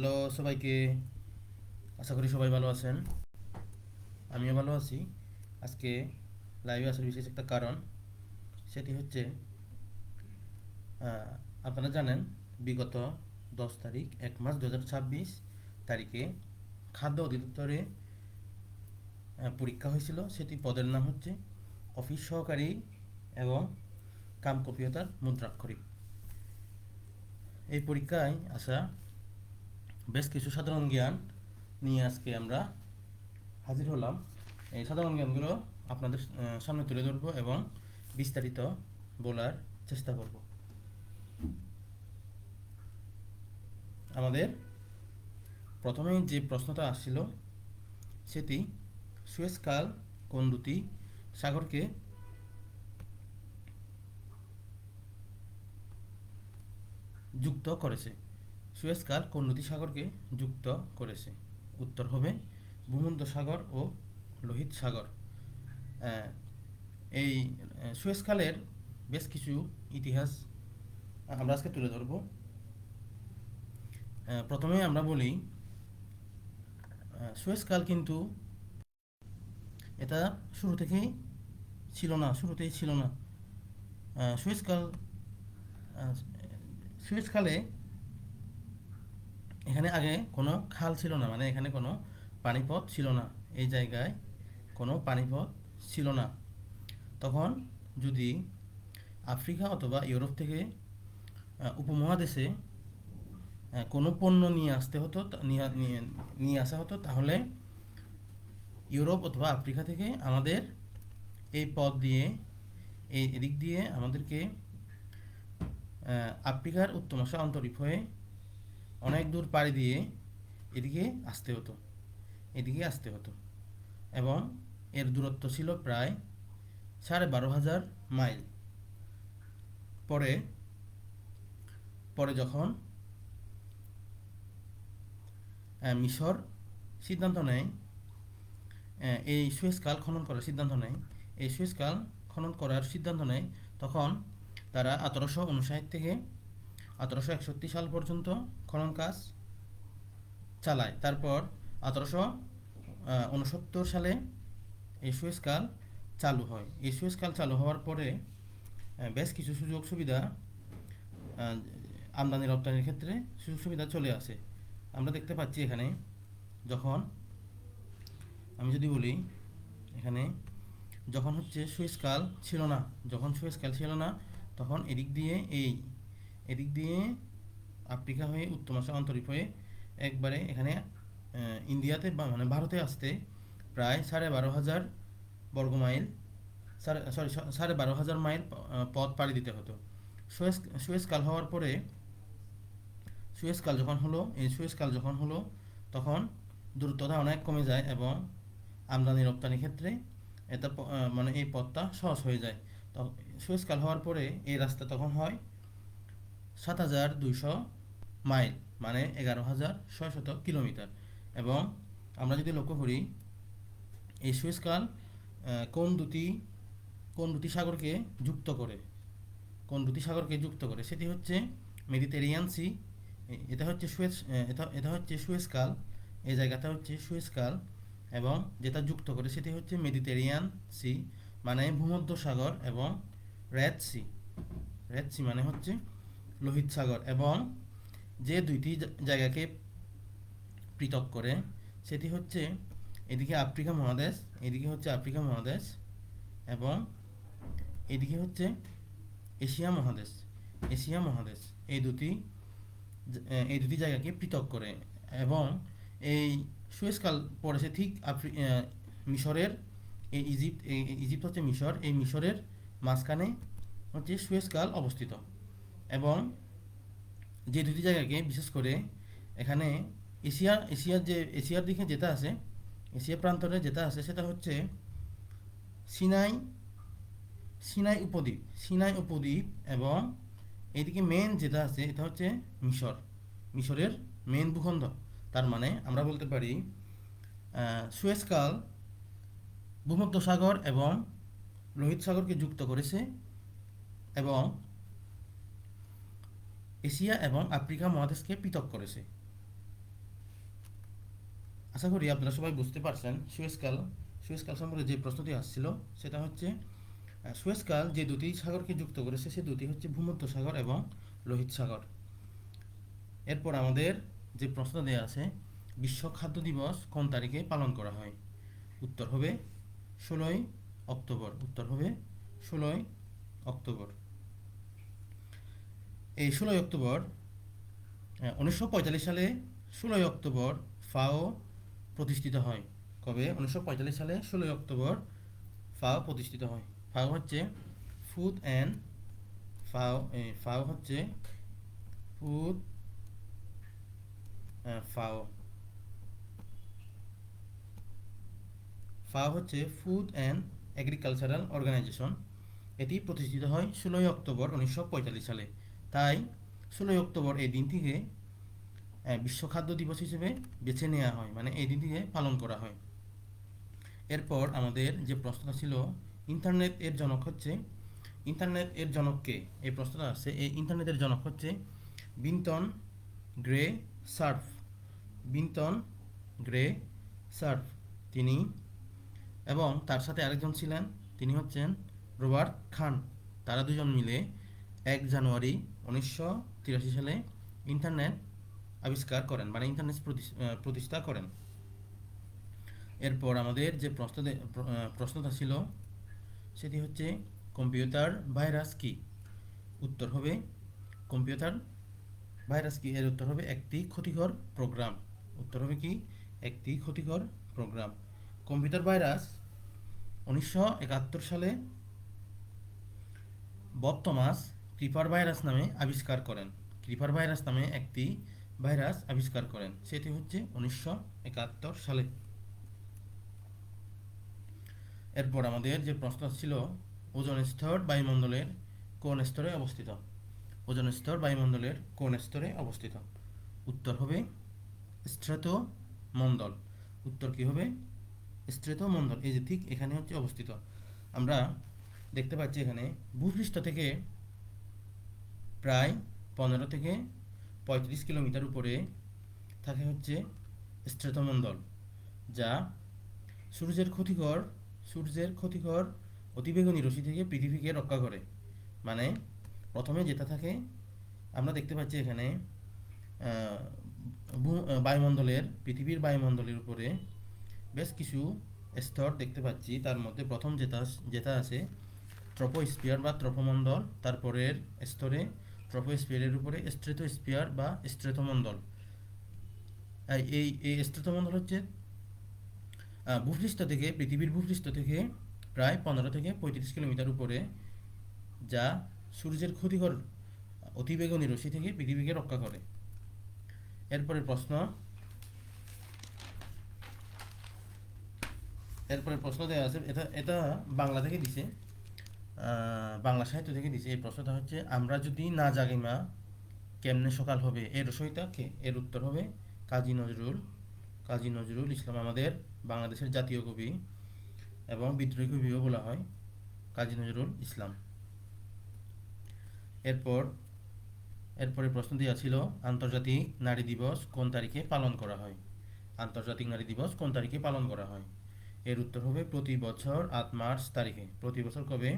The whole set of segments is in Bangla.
হ্যালো সবাইকে, আশা করি সবাই ভালো আছেন। আমিও ভালো আছি। আজকে লাইভে আসার বিশেষ একটা কারণ, সেটি হচ্ছে আহ, আপনারা জানেন বিগত 10 তারিখ 1 মাস 2026 তারিখে খাদ্য অধিদপ্তরে পরীক্ষা হয়েছিল। সেটি পদের নাম হচ্ছে অফিস সহকারী এবং কাম কম্পিউটার মুদ্রাক্ষরিক। এই পরীক্ষায় আসা বেশ কিছু সাধারণ জ্ঞান নিয়ে আজকে আমরা হাজির হলাম। এই সাধারণ জ্ঞানগুলো আপনাদের সামনে তুলে ধরবো এবং বিস্তারিত বলার চেষ্টা করব। আমাদের প্রথমে যে প্রশ্নটা আসছিল সেটি, সুয়েজ কাল কোন দুটি সাগরকে যুক্ত করেছে? সুয়েজ কাল কোন দুটি সাগরকে যুক্ত করেছে? উত্তর হবে ভূমধ্যসাগর ও লোহিত সাগর। আহ, এই সুয়েজ খালের বেশ কিছু ইতিহাস আমরা আজকে তুলে ধরব। প্রথমে আমরা বলি, সুয়েজ কাল কিন্তু এটা শুরু থেকেই শুরুতেই ছিল না। সুয়েজ কাল আহ, সুয়েজ খালে এখানে আগে কোনো খাল ছিল না, মানে এখানে কোনো পানিপথ ছিল না। এই জায়গায় কোনো পানিপথ ছিল না। তখন যদি আফ্রিকা অথবা ইউরোপ থেকে উপমহাদেশে কোনো পণ্য নিয়ে আসতে হতো, নিয়ে আসা হতো, তাহলে ইউরোপ অথবা আফ্রিকা থেকে আমাদের এই পথ দিয়ে, এই এদিক দিয়ে আমাদেরকে আফ্রিকার উত্তমাশা অন্তরীপ হয়ে অনেক দূর পাড়ি দিয়ে এদিকে আসতে হতো, এদিকে আসতে হতো। এবং এর দূরত্ব ছিল প্রায় 12,500 মাইল। পরে পরে যখন মিশর সিদ্ধান্ত নেয়, এই সুয়েজ কাল খনন করার সিদ্ধান্ত নেয়, এই সুয়েজ কাল খনন করার সিদ্ধান্ত নেয়, তখন তারা 1859 থেকে 1861 সাল পর্যন্ত খনন কাজ চালায়। তারপর 1869 সালে এই সুয়েজ কাল চালু হয়। এই সুয়েজ কাল চালু হওয়ার পরে বেশ কিছু সুযোগ সুবিধা, আমদানি রপ্তানির ক্ষেত্রে সুযোগ সুবিধা চলে আসে। আমরা দেখতে পাচ্ছি এখানে, যখন আমি যদি বলি, এখানে যখন হচ্ছে সুয়েজ কাল ছিল না, তখন এদিক দিয়ে আফ্রিকা হয়ে উত্তমাশা অন্তরীপ হয়ে একবারে এখানে ইন্ডিয়াতে মানে ভারতে আসতে প্রায় 12,500 বর্গমাইল, 12,500 মাইল পথ পাড়ি দিতে হতো। সুয়েজ সুয়েজ কাল হওয়ার পরে, সুয়েজ কাল যখন হলো তখন দ্রুততা অনেক কমে যায় এবং আমদানি রপ্তানি ক্ষেত্রে এটা মানে এই পথটা সহজ হয়ে যায়। তো সুয়েজ কাল হওয়ার পরে এই রাস্তা তখন হয় 7,200 মাইল, মানে 11,600 কিলোমিটার। এবং আমরা যদি লক্ষ্য করি, এই সুয়েজ কাল কোন দুটি সাগরকে যুক্ত করে, সেটি হচ্ছে মেডিটেরিয়ান সি। এটা হচ্ছে সুয়েজ কাল, এই জায়গাটা হচ্ছে সুয়েজ কাল, এবং যেটা যুক্ত করে সেটি হচ্ছে মেডিটেরিয়ান সি, মানে ভূমধ্য সাগর, এবং রেড সি মানে হচ্ছে লোহিত সাগর। এবং যে দুইটি জায়গাকে পৃথক করে সেটি হচ্ছে, এদিকে আফ্রিকা মহাদেশ এবং এদিকে হচ্ছে এশিয়া মহাদেশ। এই দুটি জায়গাকে পৃথক করে। এবং এই সুয়েজ কাল পড়েছে ঠিক মিশরের, ইজিপ্ট হচ্ছে মিশর, এই মিশরের মাঝখানে হচ্ছে সুয়েজ কাল অবস্থিত। এবং যে দুটি জায়গাকে বিশেষ করে এখানে এশিয়ার দিকে যেটা আছে, এশিয়া প্রান্তরে যেটা আছে, সেটা হচ্ছে সিনাই সিনাই উপদ্বীপ। এবং এইদিকে মেন যেটা আছে, এটা হচ্ছে মিশরের মেন ভূখণ্ড। তার মানে আমরা বলতে পারি সুয়েজ কাল ভূমধ্যসাগর এবং লোহিত সাগরকে যুক্ত করেছে এবং এশিয়া এবং আফ্রিকা মহাদেশকে পৃথক করেছে। আশা করি আপনারা সবাই বুঝতে পারছেন সুয়েজ কাল সম্পর্কে যে প্রশ্নটি আসছিল সেটা হচ্ছে সুয়েজ কাল যে দুটি সাগরকে যুক্ত করেছে সে দুটি হচ্ছে ভূমধ্য সাগর এবং লোহিত সাগর। এরপর আমাদের যে প্রশ্ন দেওয়া আছে, বিশ্ব খাদ্য দিবস কোন তারিখে পালন করা হয়? উত্তর হবে 16ই অক্টোবর। উত্তর হবে 16ই অক্টোবর। এই 16ই অক্টোবর 1945 সালে 16ই অক্টোবর ফাও প্রতিষ্ঠিত হয়। কবে? 1945 সালে 16ই অক্টোবর ফাও প্রতিষ্ঠিত হয়। ফাও হচ্ছে ফুড অ্যান্ড ফাও হচ্ছে ফুড ফাও ফাও হচ্ছে ফুড অ্যান্ড এগ্রিকালচারাল অর্গানাইজেশন। এটি প্রতিষ্ঠিত হয় 16ই অক্টোবর 1945 সালে। তাই 16ই অক্টোবর এই দিনটিকে বিশ্ব খাদ্য দিবস হিসেবে বেছে নেওয়া হয়, মানে এই দিনটিকে পালন করা হয়। এরপর আমাদের যে প্রশ্নটা ছিল, ইন্টারনেট এর জনক কে? এই প্রশ্নটা আসছে, এই ইন্টারনেটের জনক হচ্ছে বিনটন গ্রে সার্ফ। বিনটন গ্রে সার্ফ তিনি, এবং তার সাথে আরেকজন ছিলেন, তিনি হচ্ছেন রবার্ট খান। তারা দুজন মিলে 1 জানুয়ারি 1983 সালে ইন্টারনেট আবিষ্কার করেন, মানে ইন্টারনেট প্রতিষ্ঠা করেন। এরপর আমাদের যে প্রশ্নটা ছিল সেটি হচ্ছে কম্পিউটার ভাইরাস কি? উত্তর হবে কম্পিউটার ভাইরাস কি? এর উত্তর হবে একটি ক্ষতিকর প্রোগ্রাম। উত্তর হবে কি? একটি ক্ষতিকর প্রোগ্রাম। কম্পিউটার ভাইরাস 1971 সালে বব থমাস ক্রিপার ভাইরাস নামে আবিষ্কার করেন। ক্রিপার ভাইরাস নামে একটি ভাইরাস আবিষ্কার করেন, সেটি হচ্ছে 1971 সালে। এরপর আমাদের যে প্রশ্ন ছিল, ওজোন স্তর বায়ুমণ্ডলের কোন স্তরে অবস্থিত? ওজোন স্তর বায়ুমণ্ডলের কোন স্তরে অবস্থিত? উত্তর হবে স্ট্রেটোমণ্ডল। উত্তর কি হবে? স্ট্রেটোমণ্ডল। এই যে ঠিক এখানে হচ্ছে অবস্থিত। আমরা দেখতে পাচ্ছি এখানে ভূপৃষ্ঠ থেকে প্রায় 15 থেকে 35 কিলোমিটার উপরে থাকে হচ্ছে স্ট্রেটোমণ্ডল, যা সূর্যের ক্ষতিকর অতিবেগুনি রশ্মি থেকে পৃথিবীকে রক্ষা করে। মানে প্রথমে যেটা থাকে, আমরা দেখতে পাচ্ছি এখানে পৃথিবীর বায়ুমণ্ডলের উপরে বেশ কিছু স্তর দেখতে পাচ্ছি। তার মধ্যে প্রথম যেটা আছে ট্রপোস্ফিয়ার বা ট্রপোমণ্ডল, তারপরের স্তরে ট্রপোস্ফিয়ারের উপরে স্ট্রেটোস্ফিয়ার বা স্ট্রেটোমণ্ডল। এই স্ট্রেটোমণ্ডল হচ্ছে পৃথিবীর ভূপৃষ্ঠ থেকে প্রায় 15 থেকে 35 কিলোমিটার উপরে, যা সূর্যের ক্ষতিকর অতিবেগুনি রশ্মি থেকে পৃথিবীকে রক্ষা করে। এরপরের প্রশ্ন দেওয়া আছে, এটা বাংলা থেকে দিছে, বাংলা সাহিত্য থেকে দিছে। এই প্রশ্নটা হচ্ছে, আমরা যদি না জাগি মা কেমনে সকাল হবে, এর রচয়িতা কে? এর উত্তর হবে কাজী নজরুল ইসলাম। আমাদের বাংলাদেশের জাতীয় কবি এবং বিদ্রোহী কবিও বলা হয় কাজী নজরুল ইসলাম। এরপরে প্রশ্ন দেওয়া ছিল, আন্তর্জাতিক নারী দিবস কোন তারিখে পালন করা হয়? আন্তর্জাতিক নারী দিবস কোন তারিখে পালন করা হয়? এর উত্তর হবে প্রতি বছর 8 মার্চ তারিখে। প্রতি বছর কবে?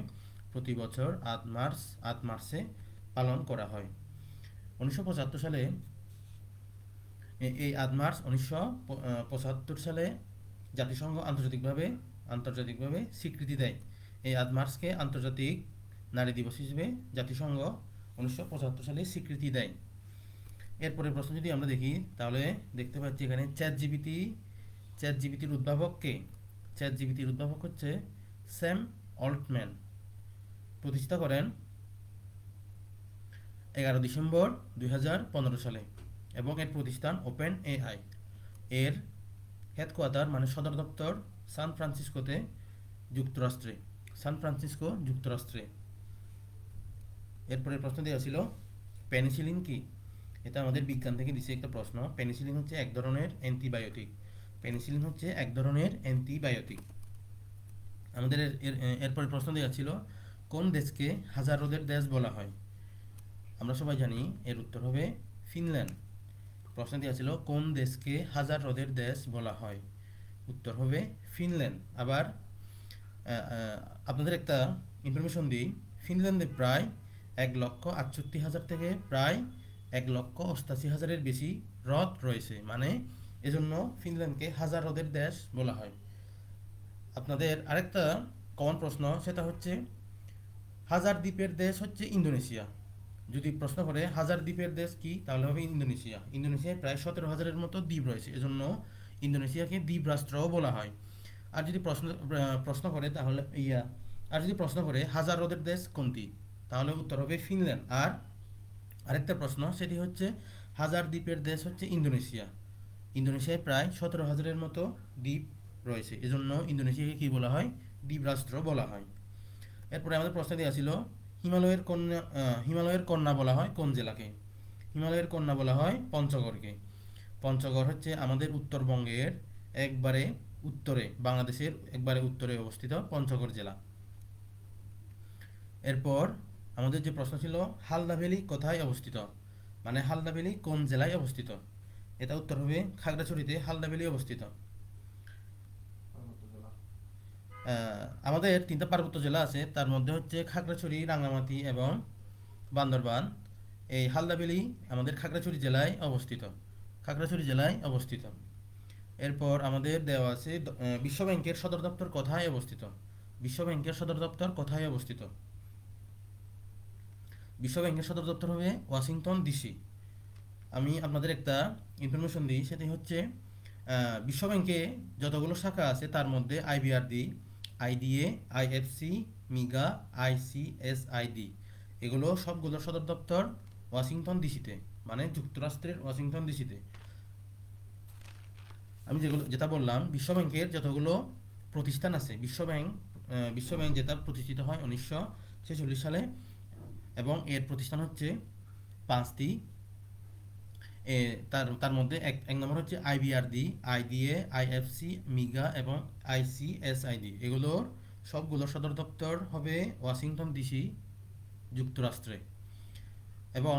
প্রতি বছর 8 মার্চে পালন করা হয়। 1975 সালে এই 8 মার্চ 1975 সালে জাতিসংঘ আন্তর্জাতিকভাবে স্বীকৃতি দেয়। এই 8 মার্চকে আন্তর্জাতিক নারী দিবস হিসেবে জাতিসংঘ 1975 সালে স্বীকৃতি দেয়। এরপরে প্রশ্ন যদি আমরা দেখি, তাহলে দেখতে পাচ্ছি এখানে চ্যাট জিপিটির উদ্ভাবক কে? চ্যাট জিপিটির উদ্ভাবক হচ্ছে স্যাম অল্টম্যান। প্রতিষ্ঠা করেন 11 ডিসেম্বর 2015 সালে, এবং এর প্রতিষ্ঠান ওপেন এআই। এর হেডকোয়ার্টার মানে সদর দপ্তর সান ফ্রান্সিসকো, যুক্তরাষ্ট্রে। এরপরে প্রশ্ন দেওয়া ছিল, পেনিসিলিন কি? এটা আমাদের বিজ্ঞান থেকে দিছে একটা প্রশ্ন। পেনিসিলিন হচ্ছে এক ধরনের অ্যান্টিবায়োটিক। আমাদের এরপরে প্রশ্ন দেওয়া ছিল, কোন দেশকে হাজার হ্রদের দেশ বলা হয়? আমরা সবাই জানি এর উত্তর হবে ফিনল্যান্ড। প্রশ্ন দেওয়া ছিল কোন দেশকে হাজার হ্রদের দেশ বলা হয়? উত্তর হবে ফিনল্যান্ড। আবার আপনাদের একটা ইনফরমেশন দিই, ফিনল্যান্ডে প্রায় 1,68,000 থেকে প্রায় 1,88,000-এর বেশি হ্রদ রয়েছে, মানে এজন্য ফিনল্যান্ডকে হাজার হ্রদের দেশ বলা হয়। আপনাদের আরেকটা কমন প্রশ্ন, সেটা হচ্ছে হাজার দ্বীপের দেশ হচ্ছে ইন্দোনেশিয়া। যদি প্রশ্ন করে হাজার দ্বীপের দেশ কি, তাহলে হবে ইন্দোনেশিয়া। ইন্দোনেশিয়ায় প্রায় 17,000-এর মতো দ্বীপ রয়েছে, এজন্য ইন্দোনেশিয়াকে দ্বীপ রাষ্ট্রও বলা হয়। আর যদি প্রশ্ন করে তাহলে আর যদি প্রশ্ন করে হাজার হ্রদের দেশ কোনটি, তাহলে উত্তর হবে ফিনল্যান্ড। আর আরেকটা প্রশ্ন, সেটি হচ্ছে হাজার দ্বীপের দেশ হচ্ছে ইন্দোনেশিয়া। ইন্দোনেশিয়ায় প্রায় 17,000-এর মতো দ্বীপ রয়েছে, এজন্য ইন্দোনেশিয়াকে কি বলা হয়? দ্বীপ রাষ্ট্র বলা হয়। এরপরে আমাদের প্রশ্ন দেওয়া ছিল হিমালয়ের কন্যা বলা হয় কোন জেলাকে? হিমালয়ের কন্যা বলা হয় পঞ্চগড়কে। পঞ্চগড় হচ্ছে আমাদের উত্তরবঙ্গের একবারে উত্তরে, বাংলাদেশের একবারে উত্তরে অবস্থিত পঞ্চগড় জেলা। এরপর আমাদের যে প্রশ্ন ছিল হালদা ভ্যালি কোথায় অবস্থিত, মানে হালদা ভ্যালি কোন জেলায় অবস্থিত? এটা উত্তর হবে খাগড়াছড়িতে হালদা ভ্যালি অবস্থিত। আমাদের 3টা পার্বত্য জেলা আছে, তার মধ্যে হচ্ছে খাগড়াছড়ি, রাঙ্গামাটি এবং বান্দরবান। এই হালদা ভ্যালি আমাদের খাগড়াছড়ি জেলায় অবস্থিত। খাগড়াছড়ি জেলায় অবস্থিত। এরপর আমাদের দেওয়া আছে বিশ্ব ব্যাংকের সদর দপ্তর কোথায় অবস্থিত? বিশ্ব ব্যাংকের সদর দপ্তর কোথায় অবস্থিত? বিশ্ব ব্যাংকের সদর দপ্তর হবে ওয়াশিংটন ডিসি। আমি আপনাদের একটা ইনফরমেশন দিই, সেটি হচ্ছে বিশ্ব ব্যাংকে যতগুলো শাখা আছে তার মধ্যে IBRD, IDA, IFC, MIGA, ICSID এগুলো সবগুলো সদর দপ্তর ওয়াশিংটন ডিসিতে, মানে যুক্তরাষ্ট্রের ওয়াশিংটন ডিসিতে। আমি যেটা বললাম, বিশ্ব ব্যাংকের যতগুলো প্রতিষ্ঠান আছে, বিশ্ব ব্যাংক যেটা প্রতিষ্ঠিত হয় 1946 সালে, এবং এর প্রতিষ্ঠান হচ্ছে 5টি। তার মধ্যে এক নম্বর হচ্ছে IBRD, IDA, IFC, মিগা এবং ICSID। এগুলোর সবগুলোর সদর দপ্তর হবে ওয়াশিংটন ডিসি, যুক্তরাষ্ট্রে। এবং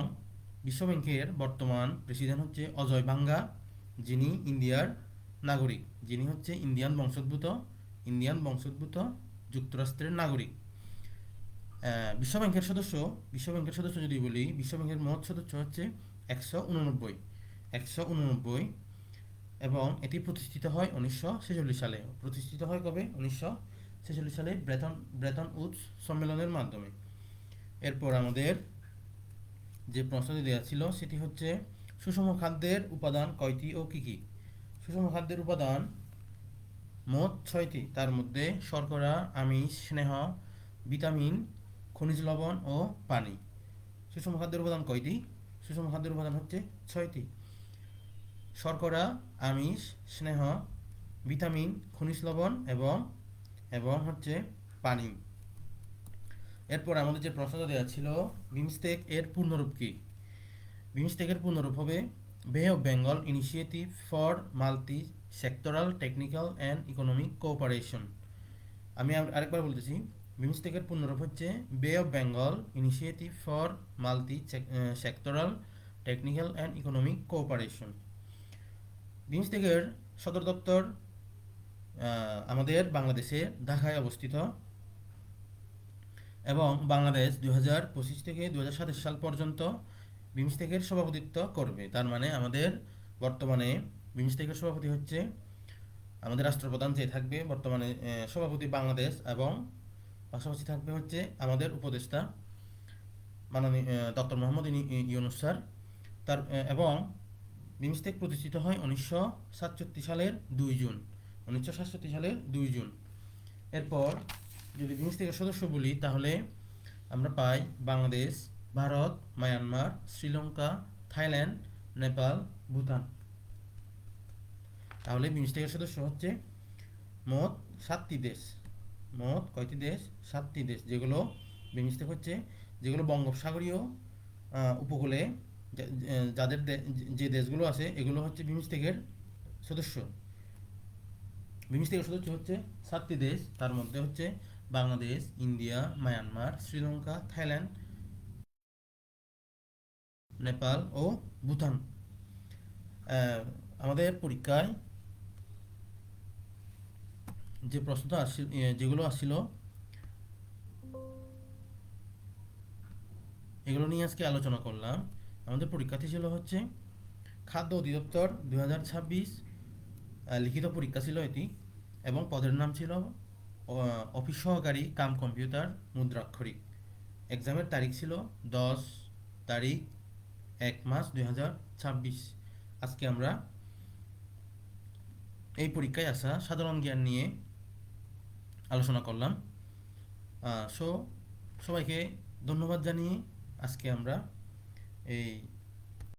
বিশ্ব ব্যাংকের বর্তমান প্রেসিডেন্ট হচ্ছে অজয় বাঙ্গা, যিনি ইন্ডিয়ার নাগরিক, যিনি হচ্ছে ইন্ডিয়ান বংশোদ্ভূত যুক্তরাষ্ট্রের নাগরিক। বিশ্ব ব্যাংকের সদস্য যদি বলি, বিশ্ব ব্যাংকের মোট সদস্য হচ্ছে 189। এবং এটি প্রতিষ্ঠিত হয় 1946 সালে। প্রতিষ্ঠিত হয় কবে? 1946 সালে ব্রেটন উডস সম্মেলনের মাধ্যমে। এরপর আমাদের যে প্রশ্নটি দেওয়া ছিল সেটি হচ্ছে সুষম খাদ্যের উপাদান কয়টি ও কি কি? সুষম খাদ্যের উপাদান মোট 6টি, তার মধ্যে শর্করা, আমিষ, স্নেহ, ভিটামিন, খনিজ লবণ ও পানি। সুষম খাদ্যের উপাদান কয়টি? সুষম খাদ্যের উপাদান হচ্ছে 6টি: শর্করা, আমিষ, স্নেহ, ভিটামিন, খনিজ লবণ এবং হচ্ছে পানি। এরপর আমাদের যে প্রশ্নটা দেওয়া ছিল, বিমস্টেক এর পূর্ণরূপ কি? বিমস্টেকের পূর্ণরূপ হবে Bay of Bengal initiative for multi sectoral technical and economic cooperation. আমি আরেকবার বলতেছি, বিমস্টেকের পূর্ণরূপ হচ্ছে Bay of Bengal initiative for multi sectoral technical and economic cooperation. বিমস্টেকের সদর দপ্তর আমাদের বাংলাদেশের ঢাকায় অবস্থিত, এবং বাংলাদেশ 2025 থেকে 2027 সাল পর্যন্ত বিমস্টেকের সভাপতিত্ব করবে। তার মানে আমাদের বর্তমানে বিমস্টেকের সভাপতি হচ্ছে আমাদের রাষ্ট্রপ্রধান, যে থাকবে বর্তমানে সভাপতি বাংলাদেশ, এবং পাশাপাশি থাকবে হচ্ছে আমাদের উপদেষ্টা মাননীয় ডক্টর মোহাম্মদ ইউনূস স্যার। এবং বিমস্টেক প্রতিষ্ঠিত হয় 1967 সালের 2 জুন। 1967 সালের 2 জুন। এরপর যদি বিমস্টেকের সদস্য বলি, তাহলে আমরা পাই বাংলাদেশ, ভারত, মায়ানমার, শ্রীলঙ্কা, থাইল্যান্ড, নেপাল, ভুটান। তাহলে বিমস্টেকের সদস্য হচ্ছে মোট 7টি দেশ। মোট কয়টি দেশ? 7টি দেশ, যেগুলো বিমস্টেক হচ্ছে, যেগুলো বঙ্গোপসাগরীয় উপকূলে যে দেশগুলো আছে, এগুলো হচ্ছে বিমস্টেকের সদস্য। বিমস্টেকের সদস্য হচ্ছে 7টি দেশ, তার মধ্যে হচ্ছে Bangladesh, India, Myanmar, Sri Lanka, Thailand, Nepal ও ভুটান। আমাদের পরীক্ষায় যে প্রশ্নটা আসছিল, যেগুলো আসছিল, এগুলো নিয়ে আজকে আলোচনা করলাম। আমাদের পরীক্ষাটি ছিল হচ্ছে খাদ্য অধিদপ্তর 2026, লিখিত পরীক্ষা ছিল এটি, এবং পদের নাম ছিল অফিস সহকারী কাম কম্পিউটার মুদ্রাক্ষরিক। এক্সামের তারিখ ছিল 10 তারিখ 1 মাস 2026। আজকে আমরা এই পরীক্ষায় আসা সাধারণ জ্ঞান নিয়ে আলোচনা করলাম। সো সবাইকে ধন্যবাদ জানিয়ে আজকে আমরা এই